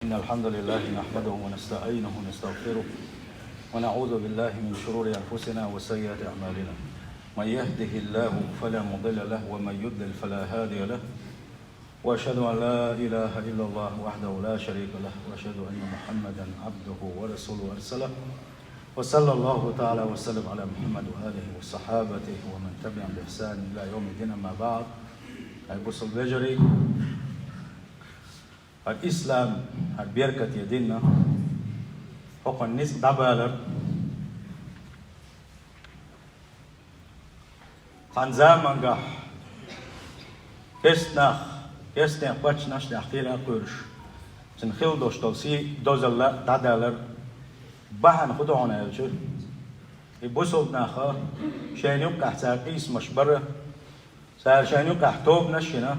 إن الحمد لله نحمده ونستعينه ونستغفره ونعوذ بالله من شرور أنفسنا وسيئات أعمالنا. من يهده الله فلا مضل له ومن يضلل فلا هادي له. وأشهد أن لا إله إلا الله وحده لا شريك له وأشهد أن محمدا عبده ورسوله أرسله. وصلى الله تعالى وسلم على محمد وآله وصحابته ومن تبعهم بإحسان إلى يوم الدين. أما بعد. Aybus al-Bajari, al-Islam, al-Birkat yadinna, hokon nis dabalar, Hanzamanga, Kesnach Pachnash, Nachila Kursh, Sin Hildos Tolsi, Dozalla, Dadalar, Bahan Hudona Elchur, Ibusov Naha, Shanuk Kahtakis Mashbara. صار شانو كحتوب نشنا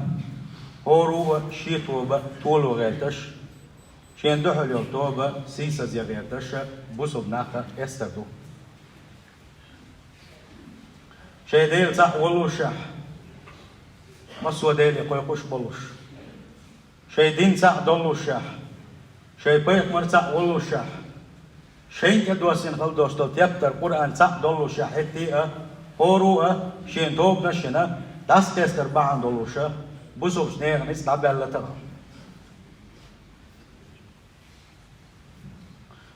هورو شيتوبا طولو غيرتش شين دحل يوتوبا سيسا زي غيرتش بوسو بناخا استردو شي ديل صح ولوش مسو ديل يقوي قوش بلوش شي دين صح دولوش شي بيق مرصح ولوش شين يدوسين خلدوش تيبتر قرآن صح دولوش حتي هورو شين توب نشنا Das tester baan dolusha, busov sneer nis tabella tara.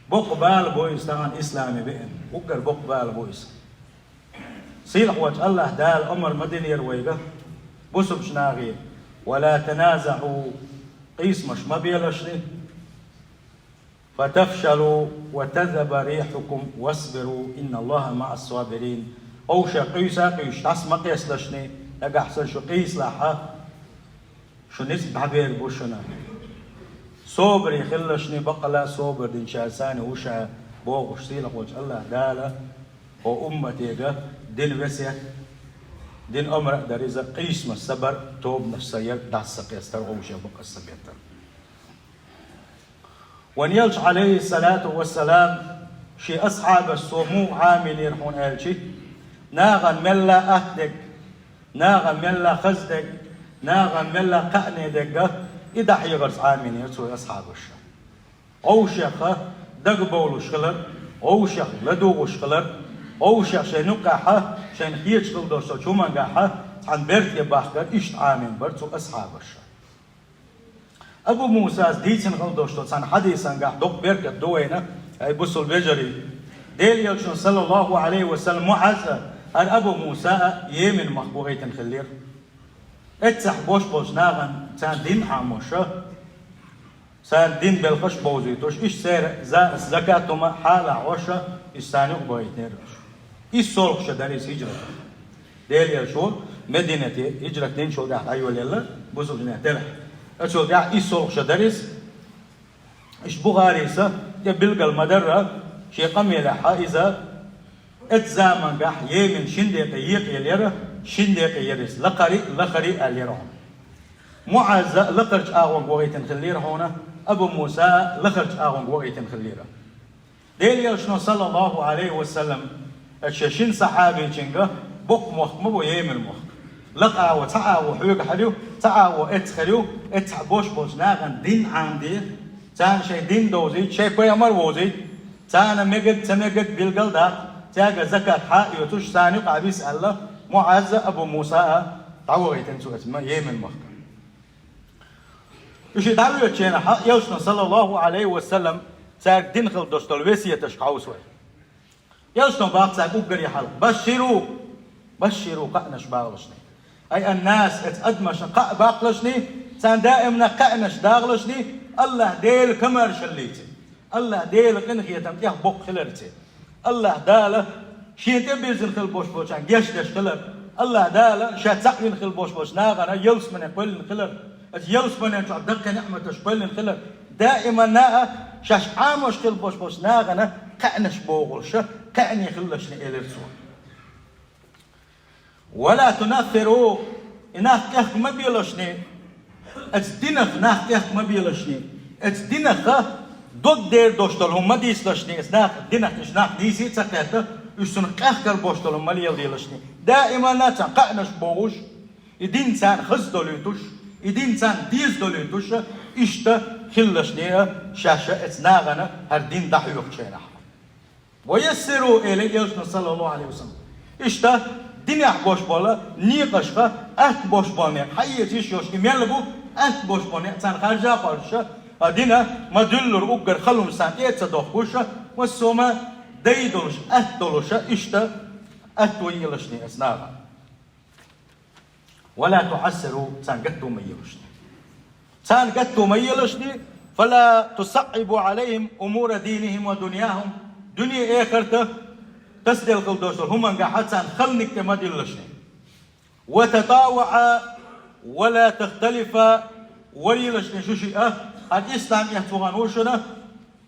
Bokbal boys tagan Islami bi'en, ugar bokbal boys. Silh waj Allah dal Umar Madini yarwayga, busov shnagi, ولا تنازعوا قيس مش ما بيلشني فتفشلوا وتذهب ريحكم واصبروا إن الله مع الصابرين. أو شقيسا قيش تسمى قيس لشني أحسن شو قيس لها شو نسب حبير بوشنا صبر يخلشني بقلا صبر دين شاساني وشا بوغش سيلة وجه الله دالا وأمتي دين وسيا دين أمر داريزا قيس ما الصبر توب نفسير دعس قيستر وشا بق السبيتر. ونيلش عليه الصلاة والسلام شي أصحاب السمو عامل يرحون آلشي ناغن ملا أهدك ناغن ملا خزدك ناغن ملا قأني دقة إذا حيغرس عامين يسوي أصحاب الشر أو شيخ دقبول شغلر أو شيخ لدوغ شغلر أو شيخ شنقاحة شن خيج شغل شو منقاحة عن بيرت يباخر إيش عامين برتو أصحاب الشر. أبو موسى ديتن غلدوشتو سان حديثا قاح دوق بيرت دوينة أي بوسو البجري ديل يلشون صلى الله عليه وسلم معزة أبو موسى يمن مخبوغي تنخلير اتسح بوش ناغن سان دين عاموشة سان دين بالخش بوزيتوش إيش سير زكاة ما حالة عوشة إستانيق بويتنيرش إيش سولخ شداريس هجرة ديل يلشون مدينتي هجرة دين شو داح أيوة ليلة بوزو جنيه تلح أشو داح إيش سولخ شداريس إيش بغاريسة يبلغ المدرة شي قميلة إذا اتزامن قح يمن شندق يقيليره شندق يرس لقري اليرهم معز لقرج اغون قويتن خليره هنا ابو موسى لقرج اغون قويتن خليره ديل يشنو صلى الله عليه وسلم الششين صحابي جنگه بوق مخ مبو يمن مخ لقا وتعا حيوق حليو تعا اتخليو اتحبوش بوش ناغن دين عندي تان شي دين دوزي شي بيامر ووزي تان مجد تمجد بالقل دا تاجا زكاة حق يوتوش ثاني قابيس الله معز أبو موسى تعوّي تنسو اسمه يمن مخك. إيش تعوّي تشينا حق يوشنا صلى الله عليه وسلم ساق دين خل دوستول وسية تشقاوسوي. يوشنا باق ساق أوجري حال بشروا قأنش باغلشني. أي الناس اتقدمش باقلشني سان دائما قأنش داغلشني الله ديل كمر شليتي الله ديل قنخية تمتيه بوق خلرتي. الله داله شين تبيزن خل بوش عن جيش خلر الله داله شات سقين خل بوش ناغنا يلس من كل خلر يلس من تعدق نعمة كل خلر دائما نا شاش عامش خل بوش ناغنا كأنش بوغلش كأني خلش نيلرسون ولا تنثروا إنك كه ما بيلشني أتدينخ ناخ كه ما بيلشني أتدينخ ضد دير دوشتلهم ما ديسلشني اسناخ دينخ اشناخ ديسي تسقيته يسون قاخر بوشتلهم ما ليلديلشني دائما ناتن قعنش بوغوش يدين سان خز دوليتوش يدين سان ديز دوليتوش إشتا خلشني شاشة اتناغنا هر دين دحيوك شينا ويسروا إلي يلشنا صلى الله عليه وسلم إشتا دنيا بوش بولا نيقشقا أت بوش بولا حياتيش يوش إميالبو أت بوش بولا تان خارجا قرشا أدينا مدلر أقر خلوم سان إيتصدوخ بوشا والسوما ديدولش أت دولشا إشتا أت ويلشني أسناغا ولا تعسروا تان قدوا ميلشني تان قدوا ميلشني فلا تصعبوا عليهم أمور دينهم ودنياهم دنيا آخرته تسدل قلدوشر هم انقاحات سان خلنك تمدي اللشني وتطاوع ولا تختلف وليلشني شوشي الإسلام يحتوغان وشنا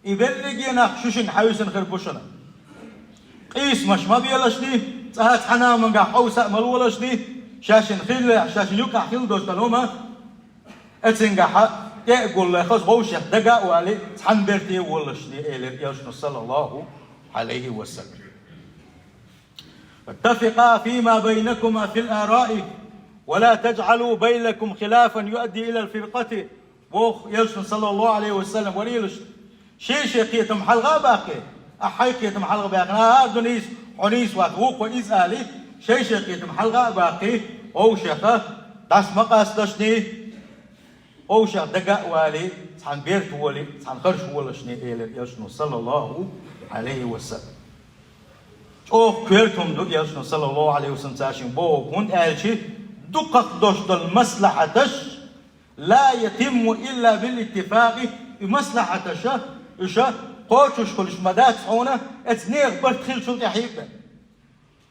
يبلغينا شوشن حيوسن خربوشنا قيس مش ما بيلشني تهات حنا من قاح أوسع ملولشني شاشن خيل شاشن يقع خيل دوشتن هما اتنقاحا يقول لي خص غوشة دقا والي تحنبرتي ولشني إلي يلشنو صلى الله عليه وسلم اتفقا فيما بينكما في الآراء ولا تجعلوا بينكم خلافا يؤدي إلى الفرقة بوخ يلشن صلى الله عليه وسلم وليلش شيء قيتم حلقة باقي أحي قيتم حلقة باقي دونيس حنيس واتوق وإسالي شيء قيتم حلقة باقي أو شيخة داس مقاس دشني أو شيخ دقاء والي تحن بيرت ولي تحن خرش ولشني إلى يلشن صلى الله عليه وسلم أو كيرتم دو يلشن صلى الله عليه وسلم تاشين بو كنت ألشي دقق دوشت المصلحة لا يتم إلا بالاتفاق بمصلحة إشا قوتش كلش مدات هنا اتنير برتخيل شو تحيبا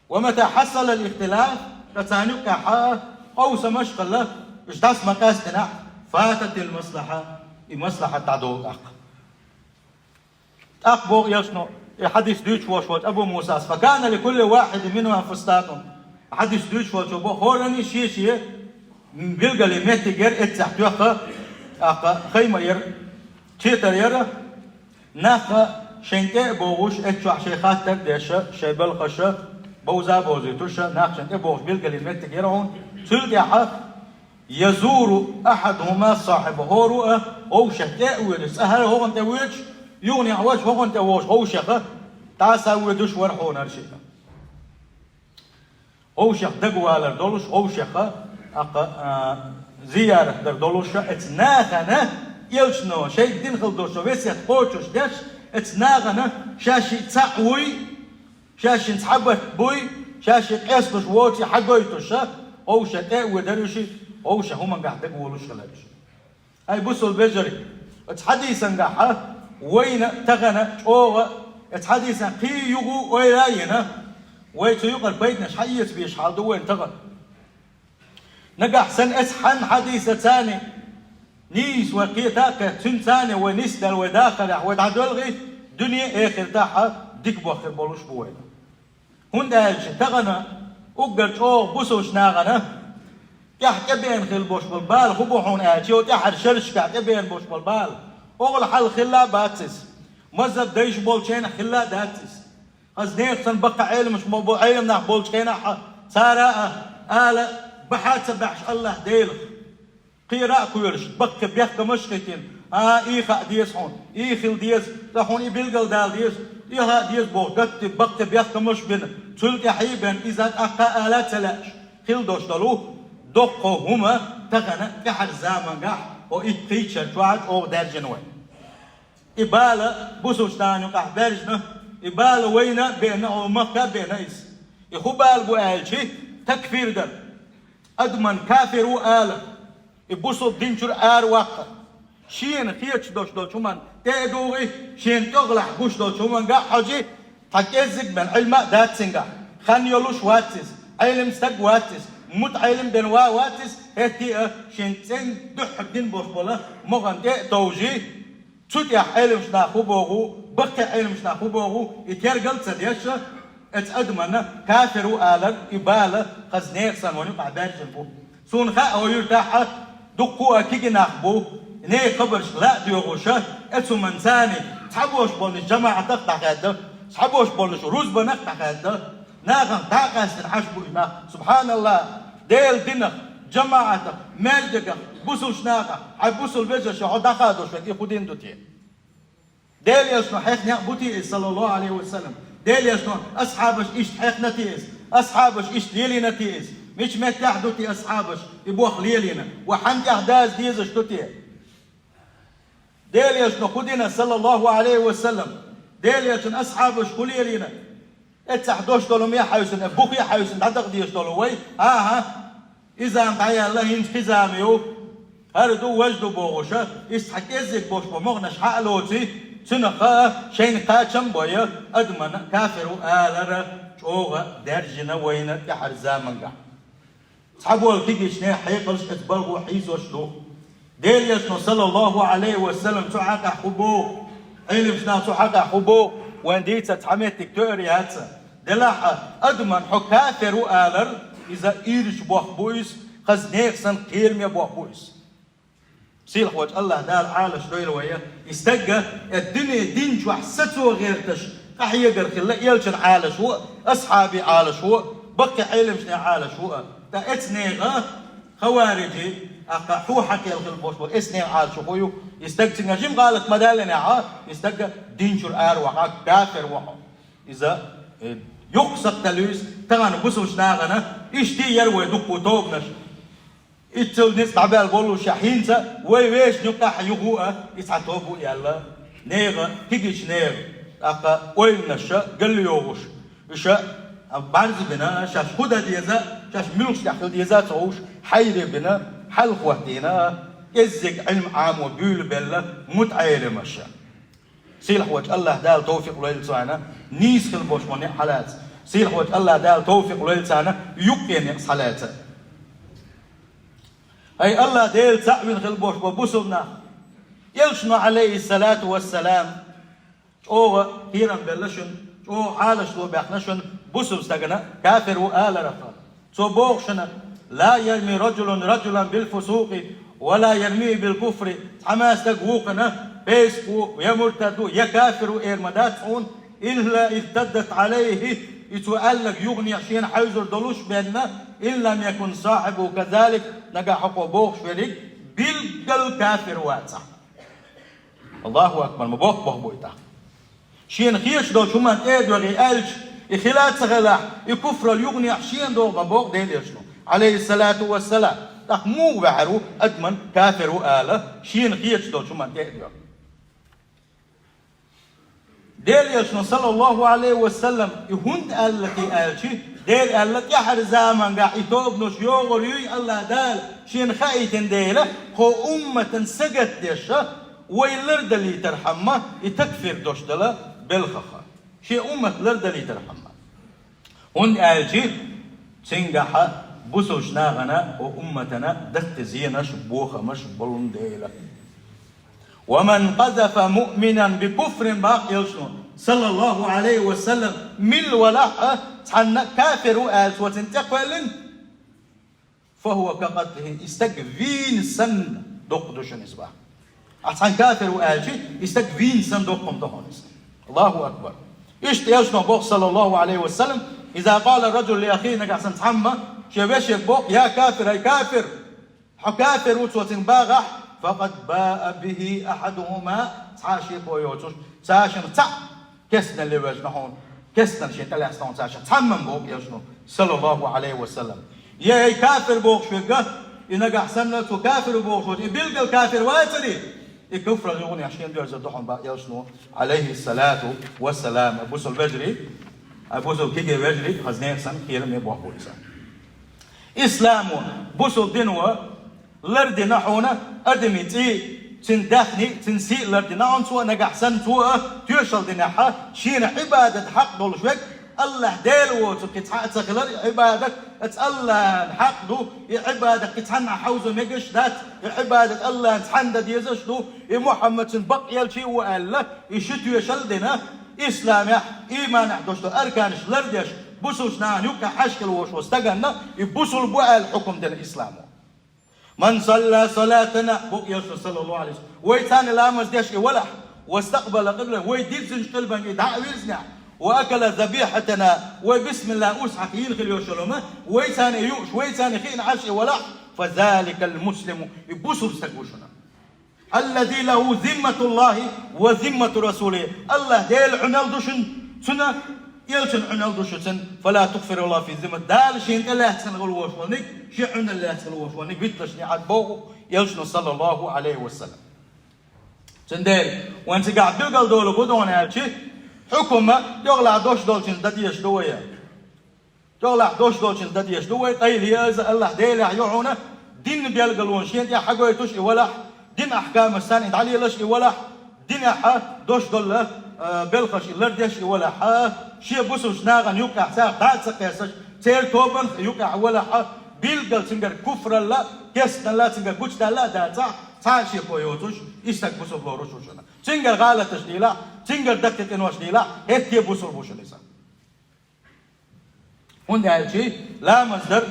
ومتى حصل الاختلاف تتعنيك حا أو سمشق الله إش داس مكاستنا فاتت المصلحة بمصلحة تعدو أخ بوغ يشنو حديث دوش وشوت أبو موسى فكان لكل واحد منهم فستات حديث دوش وشوت بخورني شيء بيلقى لي متجر اتحتوها خيمة ير تيتر ير ناخا شنكة بوغوش اتشوح شيخات تقديشة شيبال قشة بوزا بوزي توشة ناخ شنكة بوغوش بيلقى لي متجر هون تلقى يزور أحدهما صاحب هورو أو شكاء ويدس أهل هو أنت ويش يوني عواش هو أنت واش هو شخة تعسى ويدش ورحون هالشيء هو شخ دقوالر دولش هو شخة زيارة در دولوشة اتناغنا يلشنو شيء دين خلدوشة ويسيت قوتش داش اتناغنا شاشي تعوي شاشي تحبت بوي شاشي قيسلوش ووتي حقويتوشة أو شتاء ودروشي أو شهوما قاعد تقولوش خلاش أي بوسو البجري اتحديثا قاحة وين تغنى أو اتحديثا قي يغو ويلاينا ويتيوغ البيتنا شحيت بيش حال دوين تغنى نجح سن اسحن حديثة ثاني نيس وقيتاك تن ثاني ونسدل وداخل ودعدلغي دنيا آخر تاحة ديك بوخر بولوش بوينة هون دالش تغنى أقدر أو بوسوش ناغنى يح كبين خل بوش بالبال خبوحون آتي وتحر شرشكا كبين بوش بالبال أغل حل خلا باتس مزب ديش بولشين خلا داتس از نيخسن بقى علم مش مو علم نح بولشين سارا آلا بحات سبحش الله ديل قيراء كويرش بق بيخ مشكتين إيخا ديس هون إيخل ديس لهون يبلغل دال ديس إيها ديس بوغت بق بيخ مش بين تلك حيبن إذا أقا آلات سلاش خل دوش دلو دقو هما تغنى كحر زامن قح أو إتقيتشر توعد أو درجنوين إبالة بوسوشتاني قح برجنه إبالة وينا بين أو مكة بين إيس يخبال بو آلشي تكفير در أدمن كافر وآله يبصوا الدينشر آر وقت شين خيتش دوش من تأدوغي شين تغلح بوش دوش من قا حجي تكيزك من علم دات سنقا خان يلوش واتس علم ستق واتس مت علم دنوا واتس هتي شين تن دح دين بوش بولا مغان توجي تسوتي علم شناخو بوغو بقى علم شناخو بوغو يتيرقل تسديش اتأدمنا كافر وآلك إبالة خزنير سنواني قعدار جنبو سون خاء ويرتاح دقوا كيكي ناخبو ني قبرش لا ديوغوشا اتسو منساني تحبوش بولنش جماعة تقطع هذا تحبوش بولنش روز بنقطع هذا ناغن تاقاس الحشبو سبحان الله ديل دينك جماعة مالدك بوسل شناقة هاي بوسل بيجا شو دخادوش في يخودين دوتي ديل يشنو حيخنا بوتي صلى الله عليه وسلم ديل يشنو أصحابش إيش حيخنا تيز أصحابش إيش ليلنا تيز مش متاح دوتي أصحابش يبوخ ليلنا وحنت أحداث ديزش دوتي ديل يشنو خدينا صلى الله عليه وسلم ديل يشنو أصحابش كليلنا اتحدوش دولو ميا حيوسن بوخي حيوسن تعتقد ديش دولو وي إذا متعي الله ينج خزاميو هردو وجدو بوغوشا إستحك إزيك بوش بمغنش حقلوتي تنقا شين قاتشم بويا أدمنا كافرو آلر شوغا درجنا وينت يحر زامنقا صحابو الكيكيش نيا حيقلش اتبلغو حيزو شلو ديل يشنو صلى الله عليه وسلم تحاقا حبو علم شنا تحاقا حبو وين ديتا تحميت تكتوري هاتسا دلاحا أدمن حو كافرو آلر إذا إيرش بوخ بويس خز نيخسن قيرمي بوخ بويس سيلح وجه الله دال عالش دويل ويا يستقى الدنيا دين شو حسته غيرتش أحيا قرخلا يلشن عالش هو أصحابي عالش هو بقي حيلم شني عالش هو تا اتنيغا خوارجي أقا حو حكي الخلبوش بو اسني عالش هو يستقى تنجيم قالت مدالنا يستقى دين شو الأروح كافر وحو إذا يقصد تلويس تغانا بسوش ناغنا إشتي يروي دقو توبنش إتل نس عبال بولو شاحينتا ويش نقاح يغوء إسعى توبو يالا نيغا تيجيش نيغ أقا وينشا قل لي يوغوش إشا بارز بنا شاش خدا ديزا شاش ملوش داخل ديزا توش حيري بنا حل خواتينا إزيك علم عام وبيول بلا متعير مشا سيلح وجه الله دال توفيق وليل سانا نيس خلبوش مني حالات سيلح وجه الله دال توفيق وليل سانا يقين حالات أي الله ديل تعوين خلبوش وبوسلنا يلشنو عليه الصلاة والسلام أو هيران بلشن أو حالش لو بيخنشن بوسل استغنى كافر وآل رفا تو بوغشنا لا يرمي رجلا بالفسوق ولا يرميه بالكفر حماس تقوقنا بيسكو يا مرتدو يا كافر إرمداتون إلا ارتدت عليه يتوألق يغني عشان حيزر دلوش بيننا إن لم يكن صاحبه كذلك نجا حقو بوخ شريك بالقل كافر واتسع الله أكبر مبوخ بوخ بويتا شين خيش دو شو ما تقدر يقالش إخلات سغلاح يكفر اليغني عشان دو مبوخ ديل يشنو عليه الصلاة والسلام مو بعرو أدمن كافر وآله شين خيش دو شو ما تقدر ديل يشنو صلى الله عليه وسلم يهند التي قالشي ديل قالت يحر زامن قاع يتوب نش يوغل يوي الله دال شين خايتن ديله هو أمة سجت ديشة ويلرد اللي ترحمه يتكفر دوشتلا بالخخا شي أمة لرد اللي ترحمه هند قالشي تنجح بوسوش ناغنا وأمتنا دست زينش بوخة مش بلون ديله ومن قذف مؤمنا بكفر باقي يشنو صلى الله عليه وسلم مل ولا تحنا كافر وآلت وتنتقل فهو كقتله استقفين سن دقدوش نسبة أتحن كافر وآلت استقفين سن دقم دهونس الله أكبر إيش يشنو بوق صلى الله عليه وسلم إذا قال الرجل لأخيه نقع سنتحمى شبش بوق يا كافر أي كافر حكافر وتوتن باغح فقد باء به أحدهما تاشي بويوتوش تاشن تا كسنا اللي وجنهون كسنا شيء تلا استون تاشن تمم بوق يشنو صلى الله عليه وسلم يا كافر بوق شوكا إنك أحسن تو كافر بوق شوكا بيلقى الكافر واتري الكفر يغني عشان دير زدهم بقى يشنو عليه الصلاة والسلام أبو سل بجري أبو سل كيجي بجري خزنين سن خير من بوق بوليسا إسلام بوسل دينوا لرد نحونا أدمي تي تندخني تنسي لرد نحون سوى نجح سن سوى تيشل دنحا شين عبادة حق دول شوك الله ديلو تكتحق تغلر عبادة الله حق دو عبادة كتحن حوزو مجش ذات عبادة الله تحن دا ديزش دو محمد بقي الشيء وقال له يشتو يشل دنا إسلام إيمان أحدوش دو أركانش لرديش بوسوش نان يوكا حشكل وش واستقلنا يبوسوا البوء الحكم دين الإسلام من صلى صلاتنا بقي صلى الله عليه وسلم ويتاني لامس ديش ولح واستقبل قبله ويديزنش قلبا يدعى ويزنع وأكل ذبيحتنا وبسم الله أسحق ينخل يوشلومه ويتاني يوش ويتاني خين عشي ولح فذلك المسلم يبوسوا بستقوشنا الذي له ذمة الله وذمة رسوله. الله ديل عنال دوشن سنة يلشن عنال دوشن فلا تغفر الله في ذمة دال شين الله تنقول وشونك شيء عن الله تنقول وشونك بيتلشني عاد بوه يلشن صلى الله عليه وسلم. سنديل وانت قاعد تلقى دول بدون هالشي حكومة يغلع دوش دولشن دديش دوية يغلع دوش دولشن دديش دوية قيل يا الله ديل يعونه دين بيلقلون شين يا حقه يتوش ولا دين أحكام السنة علي لش ولا دين ح دوش دول بلخش لردش ولا ح شيء بوسوش ناغن يوقع ساق قاعد سقيسش سير توبن يوقع ولا ح بيلقل تنقر كفر الله يس الله تنقر بوش الله ده صح شيء كويوتوش يستك بوسو بلوروشوشنا تنقر غالتش ديلا تنقر دكتك إنوش ديلا هتي بوسو بوشليسا هون هالشيء لا مصدر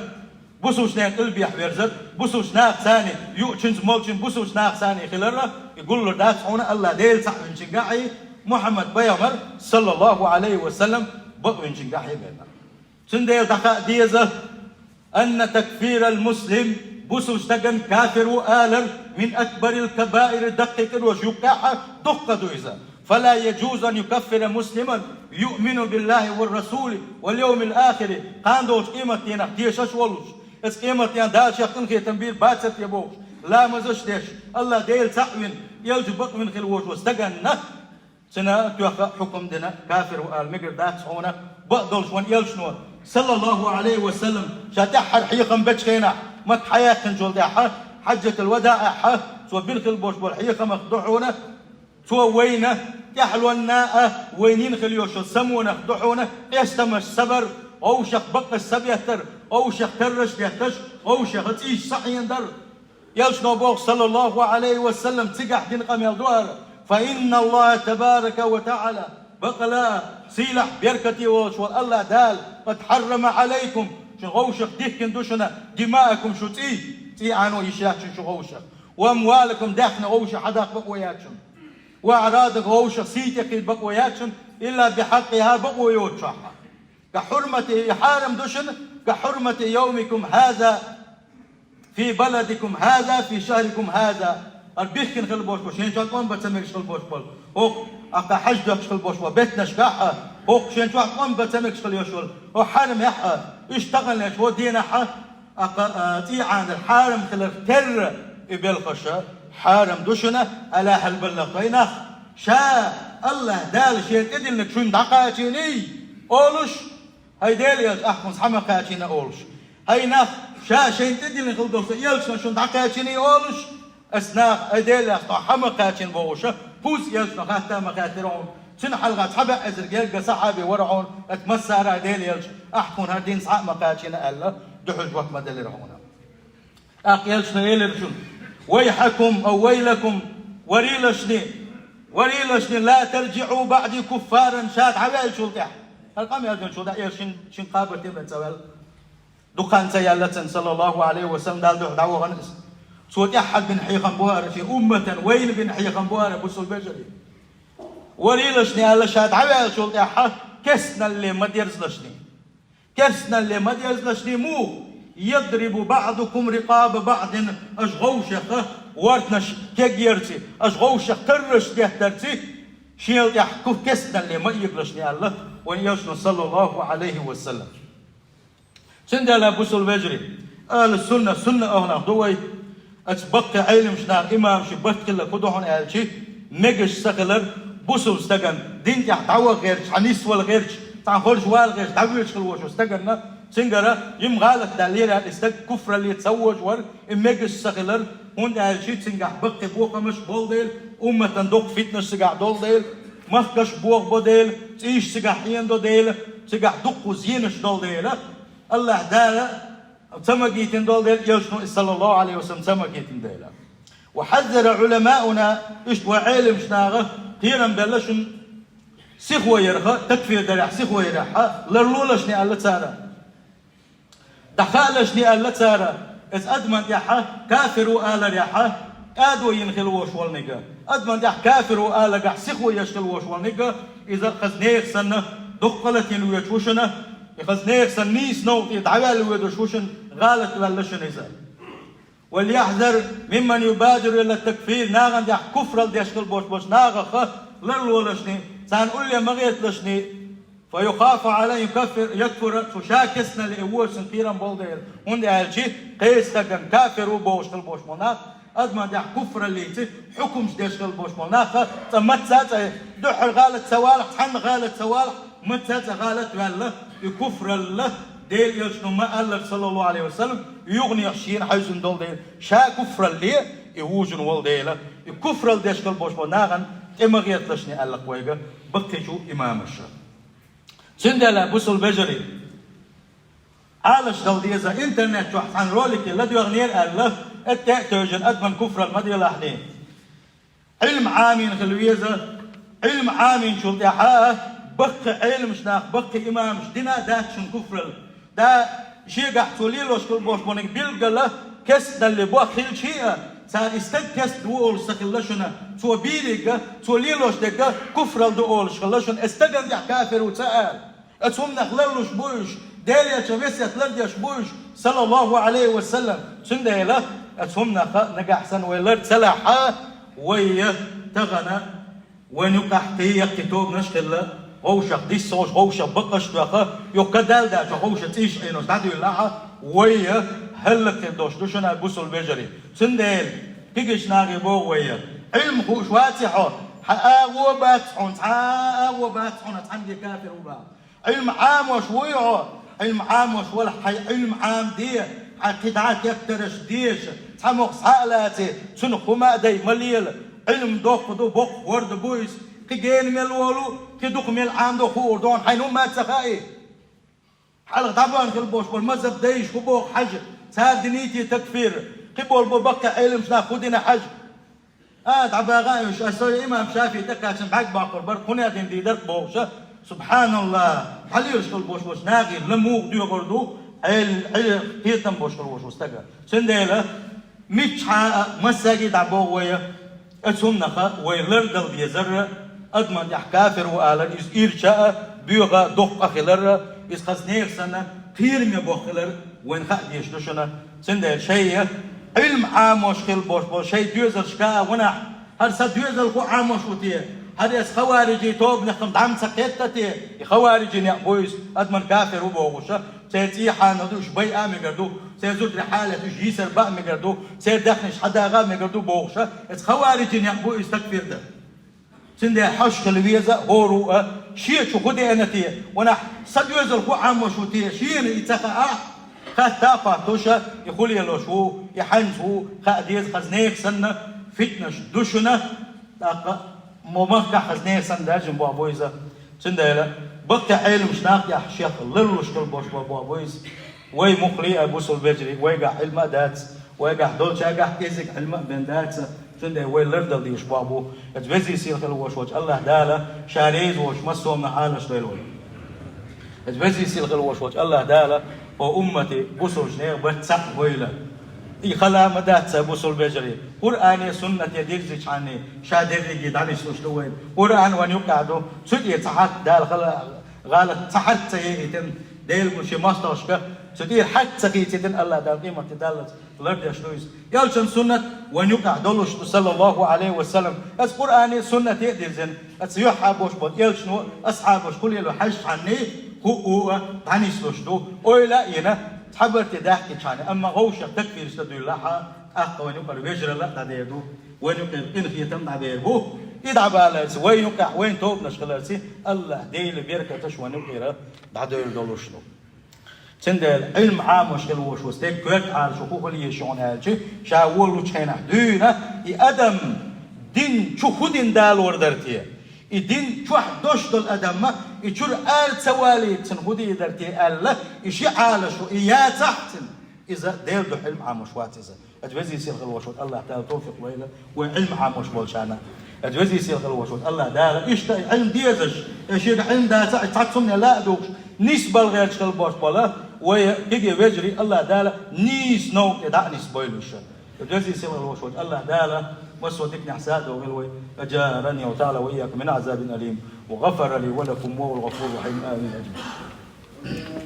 بوسوش ناق قلبي يحبرزر بوسوش ناق ثاني يوتشنز مولشن بوسوش ناق ثاني خلرة يقول له داس هنا الله ديل صح من شنقاعي محمد بيامر صلى الله عليه وسلم بق من شنقاعي بينا سنديل دقاء ديزة أن تكفير المسلم بوسوش تجن كافر وآلر من أكبر الكبائر دقيق وشيوكاحة دقة دويزة فلا يجوز أن يكفر مسلما يؤمن بالله والرسول واليوم الآخر قاندوش قيمة ينح ديشش ولوش اس قيمة يان داش يقن خي تنبير باتت يبوش لا مزش ديش الله ديل تعوين يلجبق من خلوش واستقنا سنة توقع حكم دنا كافر وآل مقر داكس هنا بقدلش وان يلشنو صلى الله عليه وسلم شاتحر حيقا بجخينا مك حياة نجول داحا حجة الوداع سو بالخل بوش بالحيقا مخدوحونا سو وينه يحلو الناء وينين خليوش السمونا خدوحونا يستمش صبر أو شخ بق السبيتر أو شخ ترش يهتش أو شخ تيش صحيان در يلشنو بوغ صلى الله عليه وسلم تقع دين قميل دوار فإن الله تبارك وتعالى بقلا سيلح بيركتي وشوال الله دال قد حرم عليكم شن غوشخ ديكن دوشنا دماءكم شو تي عنو يشاكشن شو غوشخ وأموالكم داخنا غوشخ حداق بقوياتشن وأعراضك غوشخ سيتك بقوياتشن إلا بحقها بقويوتشاها كحرمة حارم دوشن كحرمة يومكم هذا في بلدكم هذا في شهركم هذا البيخن خل بوش بوش شين شاكون بتسميك خل بوش بول هو أقا حجدك خل بوش بول بيتنا شكاحة هو شين شاكون بتسميك خل يشول هو حارم يحا اشتغل ليش هو دينا حا أقا تيعان الحارم خل تر يبلخشة حارم دوشنا على هالبلغتين شا الله دال شيء إدل لك شون دقاتيني أولش هاي ديليز أحكم سحما قاتينا أولش هاي ناف شا شين إدل لك الدوس يلش شون دقاتيني أولش أسناف هاي ديليز طحما قاتين بوشة فوز يلش نخاتا مخاترون سن حلقة حبا أزرقيل صحابي ورعون اتمسار هاي ديليز أحكم هردين سحما قاتينا ألا دحج وقت مدلي رعونا أق يلش نيلرشون ويحكم أو ويلكم وريلشني لا ترجعوا بعد كفارا شاد عوال شلطح القام يرجع شلطح شن قابل تبع سوال دخان سيالة صلى الله عليه وسلم دال دعوة غنس صوت أحد بن حيخم بوار في أمة وين بن حيخم بوار بسول بجري وريلشني على شاد عوال شلطح كسنا اللي ما ديرزلشني مو يضرب بعضكم رقاب بعض أشغوشخ وارتنش كجيرتي أشغوشخ ترش تهترتي شيل يحكف كسنا اللي ما يقلشني الله ويشن صلى الله عليه وسلم سندلا بوسل بجري آل السنة سنة أهنا دوي أتبقى علم شنا إمام شبت كلا كدوهن آلشي نجش سخلر بوسل استجن دين يحتوى غيرش حنيس ولا غيرش تعهرج وال غيرش تعويش خلوش استجننا سنجرة يم غالط دليل استج كفر اللي يتزوج ور إمجش سخلر هون آلشي سنجح بقى بوقة مش بولديل أمة تندق فتنة سجع دولديل مخكش بوق بديل تيش سجع يندو ديل سجع دق وزينش دولديل الله دالا سمكيتين دولديل يشنو صلى الله عليه وسلم سمكيتين ديلا وحذر علماؤنا إيش وعلم شناغه كثيرا بلشن سيخوة يرخى تكفير درح سيخوة يرحى لرلولشني ألا تسارة دخالشني ألا تسارة إذ أدمن يحى كافر وآل يحى آدو ينخلوش والنقا أدمن يحى كافر وآل قح سيخوة يشخلوش والنقا إذا خزنيخ سنة دقلت ينويتوشنا خزنيخ سنيس نوت يدعوال ويدوشوشن غالت للشن إذا وليحذر ممن يبادر إلى التكفير ناغن دي كفر الديشكل بوش ناغخ للولشني سان أولي مغيت لشني فيخاف عليه يكفر تشاكسنا لأول سنكيرا بولدير هندي هالشي قيس تكن كافر وبوش البوش مناخ أدما دي كفر اللي تي حكم ديشكل بوش مناخ تمتسات دحر غالة سوالح تحن غالة سوالح متسات غالة غالة يكفر الله ديل يشنو ما قال صلى الله عليه وسلم يغني عشين حيزن دول ديل شا كفر اللي يوجن والديلا يكفر الديشكل بوش مناغن إما غيرت لشني قال لك ويقى بكتشو إمام الشر سندلا بوصل بجري عالش دول ديزا انترنت شو عن رولك الذي يغنير قال له التأتوجن أدمن كفر المدية لحنين علم عامين خلويزا علم عامين شو التحاة بقى علم شناخ بقى إمام شدنا دات شن كفر دا شيء قاعد توليلوش كل بوش بونك بيلقى له كس اللي بوا خيل شيء سا استكس دول سكلشنا تو بيلقى توليلوش دقة كفر الدول شكلشن استجن دع كافر وتسأل اتهم نخللوش بوش داليا شمسية لرديش بوش صلى الله عليه وسلم سنده له اتهم نجح سن ويلر سلاحة ويا تغنى ونقح تيق كتوب نشكل هوش قديس هوش بقش بقى يقدل ده هوش تيش إنه تعدي لها ويا هلك دوشنا بوصل بجري سندل كيجش ناقي بو ويا علم خوش واتحه حقاق وباتحون حقاق وباتحون تحمد كافر وبا علم عام وشويعه علم عام وشوال علم عام دي عقيدات يكترش ديش تحمق سالاتي سنخو ما دي مليل علم دوق دو بوق ورد بويس كي جين ملولو كي دوق مل عام دو خور دون حينو ما تسخائي حلق طبعا في البوش والمذهب دايش خبوق حجر ساد دنيتي تكفير قبول ببقى علم شنا خدنا حج تعباغايش اسوي امام شافعي تكاسم حق باقر بر كنا دي درك بوشه سبحان الله حليش البوش بوش ناقي لمو ديو غردو ال هيتم بوش البوش واستقى سنديله مش مساجد عبويه اسمنا ويلردل بيزر ادمن يحكافر وقال إيرشاء بيوغا دق خلر إسخزنير سنة تيرمي بوخلر وين خد يشتشنا سند شيء علم عام وشخل بوش شيء ديوزل شكا ونح هر سد ديوزل خو عام وشوتيه هر اس خوارجي توب نخم دعم سقيتتي خوارجي نقويس ادمن كافر وبوغوشا سيتي حاندوش بي امي قردو سيزود رحالة جيسر بقى مقردو سيدخنش حدا غا مقردو بوغوشا اس خوارجي نقويس تكفير ده سندي حش خلويزا هورو شيء شو خدي انا تيه وانا صديوز الخو عام وشو تيه شيء يتخا خاتا فاتوشا يقول يلو شو يحنزو خاديز خزنيك سنه فتنش دوشنا طاقه ممكن خزنيك سن داجن بو ابويزا سندي لا بقى علم شناق يا شيخ للوش كل بوش بو ابويز وي مقلي ابو سلبجري ويقع علم دات ويقع دولشا قع كيزك علم بن دات سنده ويلردل ديش بابو اتبزي سيل خلوش وش الله داله شاريز وش مسوم نحالش ديلول اتبزي سيل خلوش وش الله داله وامتي بوسو جنير بتسح ويله اي خلا مدات بوسو البجري قران سنه يديرزش عني شادر لي دانش شلوين قران وان يقعدوا سدي صحات دال خلا غالت صحت سيتن ديل مش ماسترشك سدي حتى سقيتن الله دال قيمه دالت لرد يشلويس يالشن سنة ونيوكا دولوش صلى الله عليه وسلم اس قرآن سنة تقدر زين اس يحبوش بود يالشنو اصحابوش كل يلو حج عني هو دانيسلوش دو اويلا ينا تحبرت داحكي كان اما غوشة تكفير استدو الله اخ ونيوكا الوجر لا تديدو ونيوكا الانخ يتم عبيربو يدعى بالس وينوكا وين توب نشغلاسي الله ديل بيركا تش ونيوكا بعدو دولوش دو سندل علم عام وشكل وش تك كرت على شكوك اللي يشون هالشيء شاول وشينا دونا يأدم دين شو خدين دال وردرتيه الدين شو حدش دل أدم يشور آل سوالي تنهودي درتيه الله يشي على شو إياه تحت إذا دير دو علم عام وشوات إذا أتوزي يصير خل وشوت الله تعالى توفيق ويله وعلم عام وشبول شانا أتوزي يصير خل وشوت الله دار إيش علم ديزش إيش علم ده تعتصمني لا دوش نسبة غير شغل باش بالا ويجي وجري الله داله نيس نو يدع نيس بويلوش الجزء يسمى الوشوج الله داله وسودكني حساد وغلوي أجارني وتعالى وإياك من عذاب أليم وغفر لي ولكم وهو الغفور الرحيم آمين أجمعين